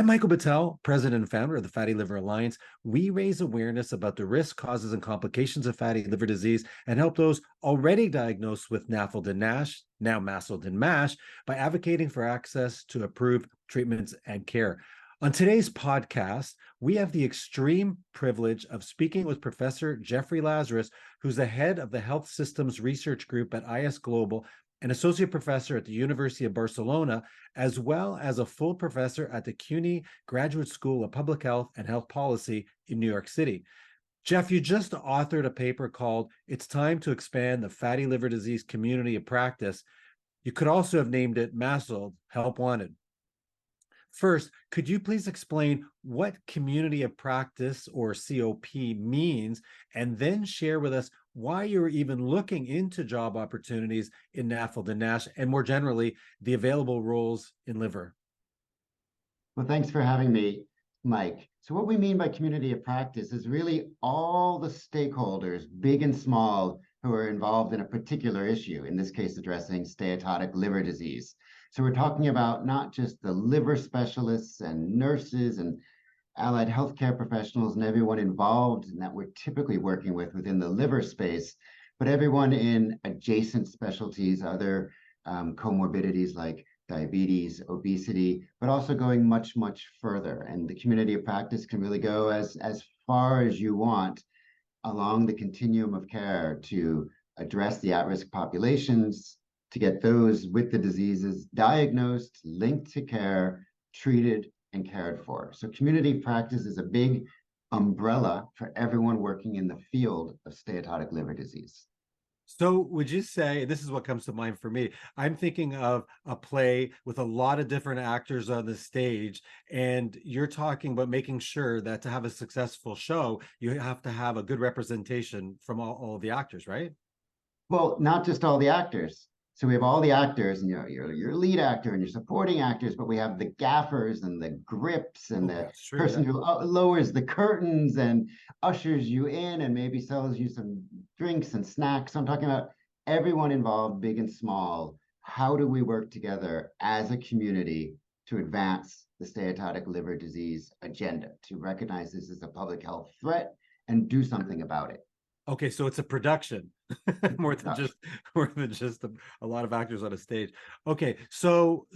Michael Betel, president and founder of the Fatty Liver Alliance. We raise awareness about the risks, causes, and complications of fatty liver disease and help those already diagnosed with NAFLD and NASH, now MASLD and MASH, by advocating for access to approved treatments and care. On today's podcast, we have the extreme privilege of speaking with Professor Jeffrey Lazarus, who's the head of the Health Systems Research Group at ISGlobal, an associate professor at the University of Barcelona, as well as a full professor at the CUNY Graduate School of Public Health and Health Policy in New York City. Jeff, you just authored a paper called "It's Time to Expand the Fatty Liver Disease Community of Practice." You could also have named it MASLD, Help Wanted. First, could you please explain what community of practice, or COP, means, and then share with us why you're even looking into job opportunities in NAFLD and NASH, and more generally, the available roles in liver? Well, thanks for having me, Mike. So what we mean by community of practice is really all the stakeholders, big and small, who are involved in a particular issue, in this case, addressing steatotic liver disease. So we're talking about not just the liver specialists and nurses and allied healthcare professionals and everyone involved and that we're typically working with within the liver space, but everyone in adjacent specialties, other comorbidities like diabetes, obesity, but also going much, much further. And the community of practice can really go as far as you want along the continuum of care to address the at-risk populations, to get those with the diseases diagnosed, linked to care, treated, and cared for. So community practice is a big umbrella for everyone working in the field of steatotic liver disease. So would you say, this is what comes to mind for me, I'm thinking of a play with a lot of different actors on the stage, and you're talking about making sure that to have a successful show, you have to have a good representation from all the actors, right? Well, not just all the actors. So we have all the actors, and your lead actor and your supporting actors, but we have the gaffers and the grips and the person who lowers the curtains and ushers you in and maybe sells you some drinks and snacks. So I'm talking about everyone involved, big and small. How do we work together as a community to advance the steatotic liver disease agenda, to recognize this as a public health threat and do something about it? Okay, so it's a production more than just a lot of actors on a stage. Okay, so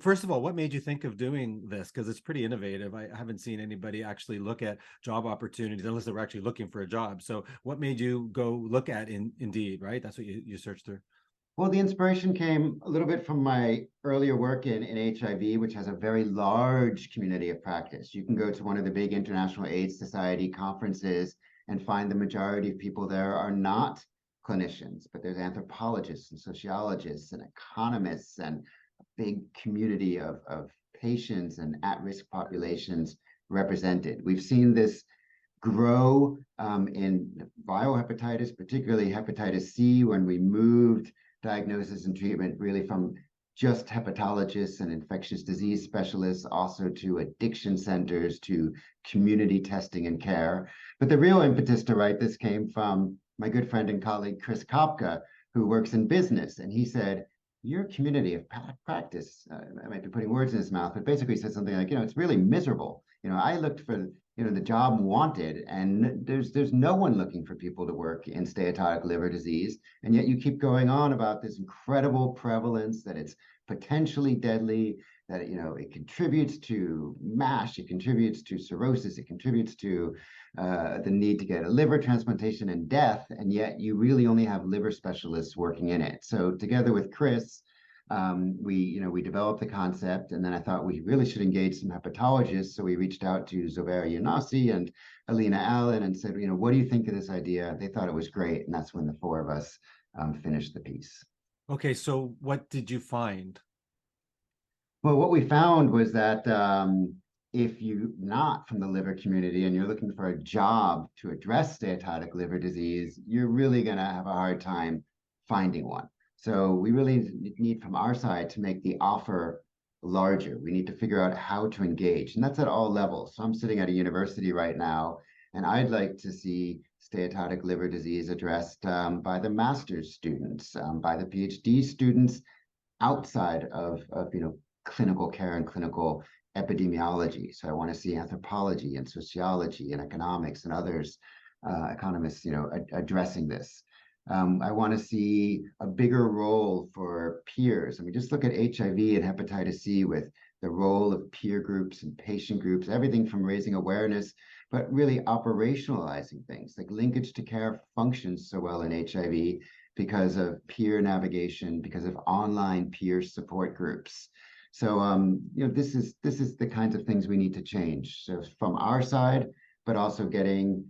first of all, what made you think of doing this? Because it's pretty innovative. I haven't seen anybody actually look at job opportunities unless they were actually looking for a job. So what made you go look at Indeed, right? That's what you searched through. Well, the inspiration came a little bit from my earlier work in HIV, which has a very large community of practice. You can go to one of the big International AIDS Society conferences and find the majority of people there are not clinicians, but there's anthropologists and sociologists and economists and a big community of patients and at-risk populations represented. We've seen this grow in viral hepatitis, particularly hepatitis C, when we moved diagnosis and treatment really from just hepatologists and infectious disease specialists, also to addiction centers, to community testing and care. But the real impetus to write this came from my good friend and colleague, Chris Kopka, who works in business. And he said, your community of practice, I might be putting words in his mouth, but basically said something like, it's really miserable. I looked for, the job wanted, and there's no one looking for people to work in steatotic liver disease. And yet you keep going on about this incredible prevalence, that it's potentially deadly, that, it contributes to MASH, it contributes to cirrhosis, it contributes to the need to get a liver transplantation and death, and yet you really only have liver specialists working in it. So together with Chris, we developed the concept, and then I thought we really should engage some hepatologists. So we reached out to Zobair Younossi and Alina Allen and said, what do you think of this idea? They thought it was great, and that's when the four of us finished the piece. Okay, so what did you find? Well, what we found was that if you're not from the liver community and you're looking for a job to address steatotic liver disease, you're really going to have a hard time finding one. So we really need from our side to make the offer larger. We need to figure out how to engage, and that's at all levels. So I'm sitting at a university right now, and I'd like to see steatotic liver disease addressed by the master's students, by the PhD students outside of clinical care and clinical epidemiology. So I want to see anthropology and sociology and economics and others, economists, addressing this. I want to see a bigger role for peers. I mean, just look at HIV and hepatitis C with the role of peer groups and patient groups, everything from raising awareness, but really operationalizing things like linkage to care functions so well in HIV because of peer navigation, because of online peer support groups. So, this is the kinds of things we need to change. So from our side, but also getting,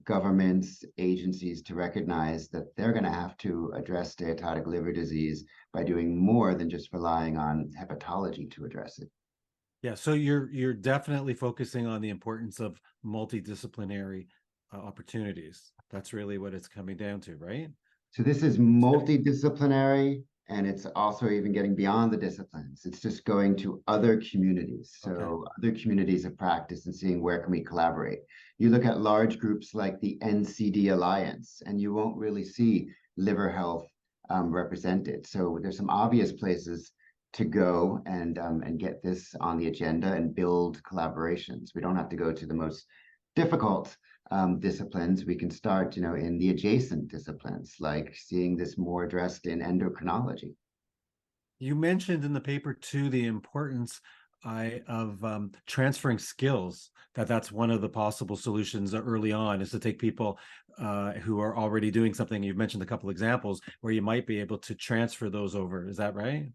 governments, agencies to recognize that they're going to have to address steatotic liver disease by doing more than just relying on hepatology to address it. Yeah, so you're definitely focusing on the importance of multidisciplinary opportunities. That's really what it's coming down to, right? So this is multidisciplinary, and it's also even getting beyond the disciplines. It's just going to other communities. So Okay. other communities of practice and seeing where can we collaborate. You look at large groups like the NCD Alliance, and you won't really see liver health represented. So there's some obvious places to go and get this on the agenda and build collaborations. We don't have to go to the most difficult disciplines. We can start, in the adjacent disciplines, like seeing this more addressed in endocrinology. You mentioned in the paper too the importance of transferring skills. That's one of the possible solutions early on, is to take people who are already doing something. You've mentioned a couple examples where you might be able to transfer those over. Is that right?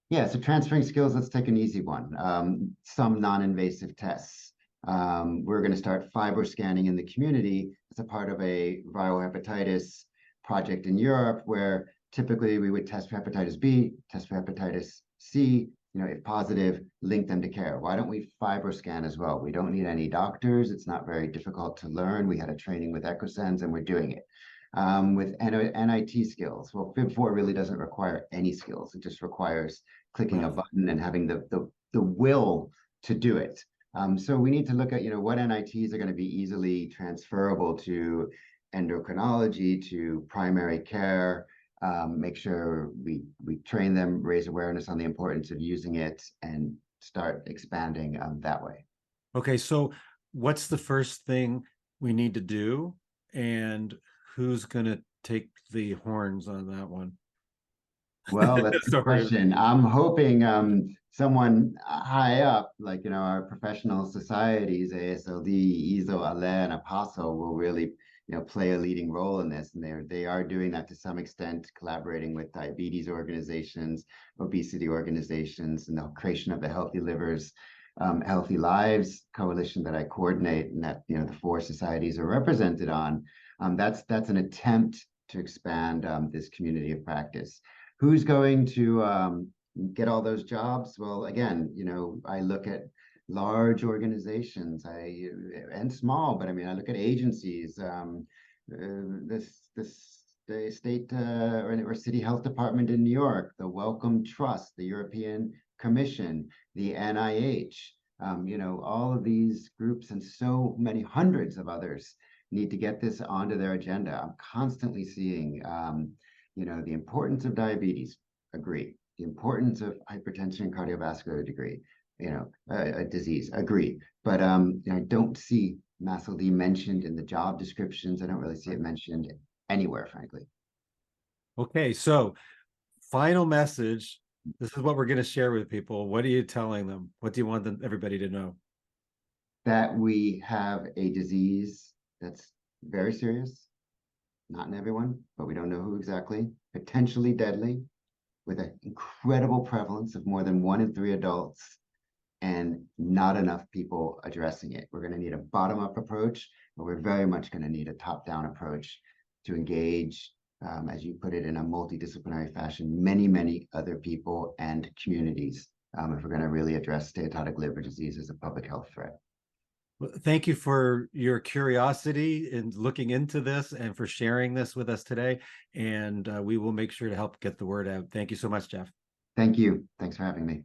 Yeah, so transferring skills, let's take an easy one. Some non-invasive tests. We're going to start fibro scanning in the community as a part of a viral hepatitis project in Europe, where typically we would test for hepatitis B, test for hepatitis C, if positive, link them to care. Why don't we fibro scan as well? We don't need any doctors. It's not very difficult to learn. We had a training with EchoSense and we're doing it. With NIT skills, well, FIB4 really doesn't require any skills. It just requires clicking a button and having the will to do it. So we need to look at, what NITs are going to be easily transferable to endocrinology, to primary care, make sure we train them, raise awareness on the importance of using it, and start expanding that way. Okay, so what's the first thing we need to do, and who's going to take the horns on that one? Well, that's a good question. I'm hoping someone high up, like, our professional societies, ASLD, EASL, ALEN, APOSO, will really, play a leading role in this. And they are doing that to some extent, collaborating with diabetes organizations, obesity organizations, and the creation of the Healthy Livers, Healthy Lives coalition that I coordinate, and that, the four societies are represented on. That's an attempt to expand this community of practice. Who's going to get all those jobs? Well, again, I look at large organizations, and small, but I look at agencies, the state or city health department in New York, the Wellcome Trust, the European Commission, the NIH, all of these groups and so many hundreds of others need to get this onto their agenda. I'm constantly seeing the importance of diabetes, agree. The importance of hypertension and cardiovascular disease, agree. But I don't see MASLD mentioned in the job descriptions. I don't really see it mentioned anywhere, frankly. Okay, so final message. This is what we're going to share with people. What are you telling them? What do you want everybody to know? That we have a disease that's very serious, not in everyone, but we don't know who exactly, potentially deadly, with an incredible prevalence of more than 1 in 3 adults, and not enough people addressing it. We're going to need a bottom-up approach, but we're very much going to need a top-down approach to engage, as you put it, in a multidisciplinary fashion, many, many other people and communities, if we're going to really address steatotic liver disease as a public health threat. Well, thank you for your curiosity in looking into this and for sharing this with us today. And we will make sure to help get the word out. Thank you so much, Jeff. Thank you. Thanks for having me.